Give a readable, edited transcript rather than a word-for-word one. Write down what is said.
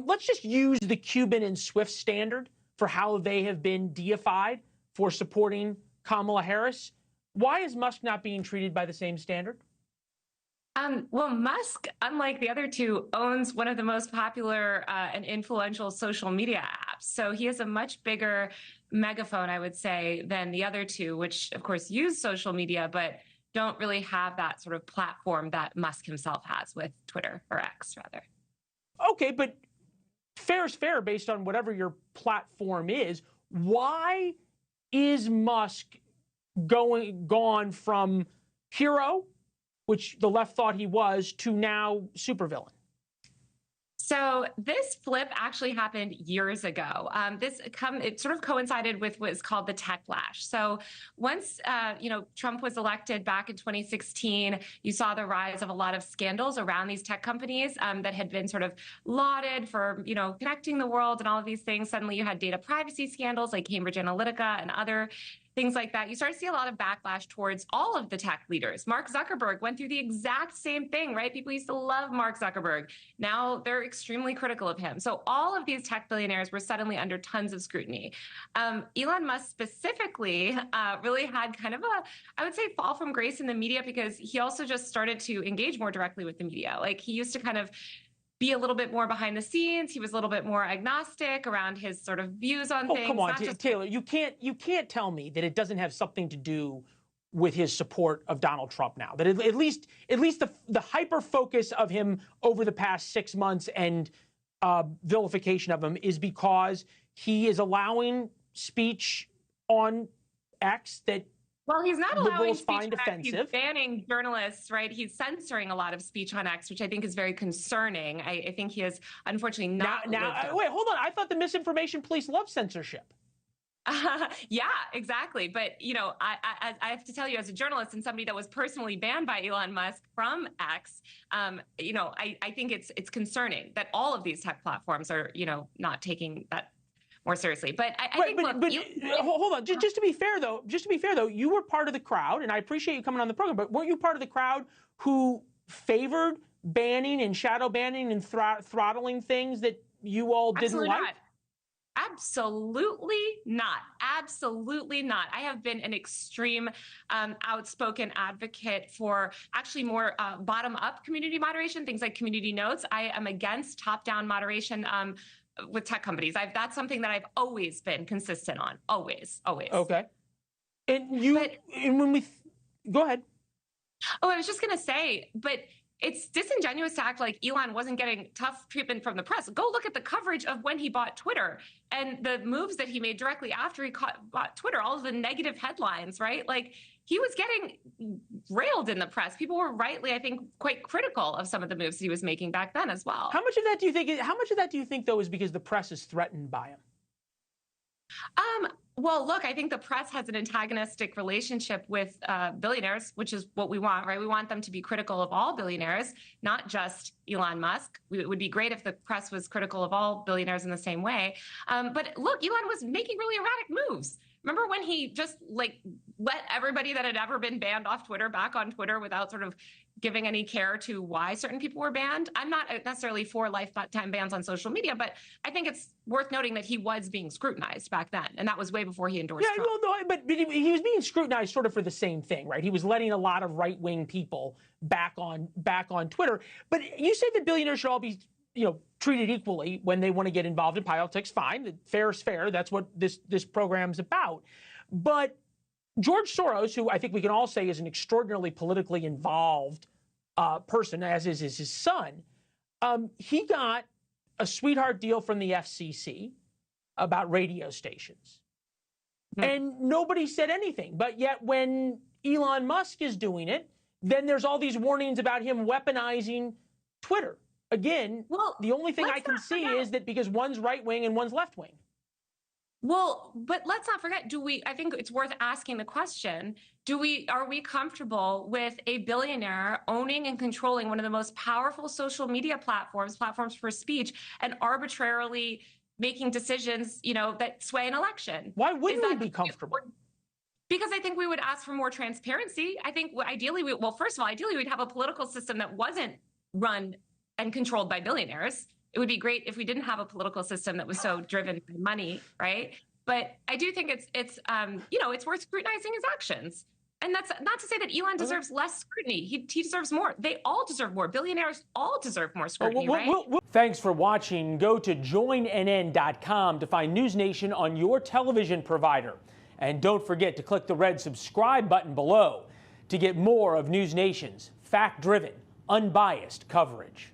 let's just use the Cuban and SWIFT standard for how they have been deified for supporting Kamala Harris. Why is Musk not being treated by the same standard? Well, Musk, unlike the other two, owns one of the most popular and influential social media apps. So he has a much bigger megaphone, I would say, than the other two, which, of course, use social media, but don't really have that sort of platform that Musk himself has with Twitter, or X, rather. Okay, but fair is fair based on whatever your platform is. Why is Musk gone from hero, which the left thought he was, to now supervillain? So this flip actually happened years ago. It sort of coincided with what is called the techlash. So once Trump was elected back in 2016, you saw the rise of a lot of scandals around these tech companies that had been sort of lauded for connecting the world and all of these things. Suddenly you had data privacy scandals like Cambridge Analytica and other things like that. You start to see a lot of backlash towards all of the tech leaders. Mark Zuckerberg went through the exact same thing, right? People used to love Mark Zuckerberg. Now they're extremely critical of him. So all of these tech billionaires were suddenly under tons of scrutiny. Elon Musk specifically really had kind of I would say, fall from grace in the media, because he also just started to engage more directly with the media. Like, he used to kind of be a little bit more behind the scenes. He was a little bit more agnostic around his sort of views on things. Come on, Taylor, you can't tell me that it doesn't have something to do with his support of Donald Trump now. That at least the hyper focus of him over the past 6 months and vilification of him is because he is allowing speech on X that Well, he's not allowing speech find on X. offensive. He's banning journalists, right? He's censoring a lot of speech on X, which I think is very concerning. I think he is unfortunately not. Wait, hold on. I thought the misinformation police love censorship. Yeah, exactly. But, I have to tell you, as a journalist and somebody that was personally banned by Elon Musk from X, I think it's concerning that all of these tech platforms are, not taking that more seriously. But hold on. Just to be fair, though, you were part of the crowd, and I appreciate you coming on the program, but weren't you part of the crowd who favored banning and shadow banning and throttling things that you all didn't like? Absolutely not. Absolutely not. I have been an extreme outspoken advocate for actually more bottom-up community moderation, things like community notes. I am against top-down moderation with tech companies. That's something that I've always been consistent on. Always. Okay. Go ahead. Oh, I was just going to say, but it's disingenuous to act like Elon wasn't getting tough treatment from the press. Go look at the coverage of when he bought Twitter and the moves that he made directly after he bought Twitter, all of the negative headlines, right? Like, he was getting railed in the press. People were rightly, I think, quite critical of some of the moves he was making back then as well. How much of that do you think, though, is because the press is threatened by him? Well, look, I think the press has an antagonistic relationship with billionaires, which is what we want, right? We want them to be critical of all billionaires, not just Elon Musk. It would be great if the press was critical of all billionaires in the same way. But look, Elon was making really erratic moves. Remember when he just let everybody that had ever been banned off Twitter back on Twitter without sort of giving any care to why certain people were banned? I'm not necessarily for lifetime bans on social media, but I think it's worth noting that he was being scrutinized back then, and that was way before he endorsed Trump. But he was being scrutinized sort of for the same thing, right? He was letting a lot of right-wing people back on Twitter. But you say that billionaires should all be treated equally when they want to get involved in politics. Fine, fair is fair. That's what this program's about. But George Soros, who I think we can all say is an extraordinarily politically involved person, as is his son, he got a sweetheart deal from the FCC about radio stations. And nobody said anything. But yet when Elon Musk is doing it, then there's all these warnings about him weaponizing Twitter. Again, the only thing I can see is that because one's right-wing and one's left-wing. Well, but let's not forget, I think it's worth asking the question, are we comfortable with a billionaire owning and controlling one of the most powerful social media platforms for speech, and arbitrarily making decisions, that sway an election? Why wouldn't we be comfortable? Because I think we would ask for more transparency. I think ideally, first of all, ideally we'd have a political system that wasn't run and controlled by billionaires. It would be great if we didn't have a political system that was so driven by money, right? But I do think it's worth scrutinizing his actions. And that's not to say that Elon deserves less scrutiny. He deserves more. They all deserve more. Billionaires all deserve more scrutiny, right? Thanks for watching. Go to joinnn.com to find NewsNation on your television provider. And don't forget to click the red subscribe button below to get more of NewsNation's fact-driven, unbiased coverage.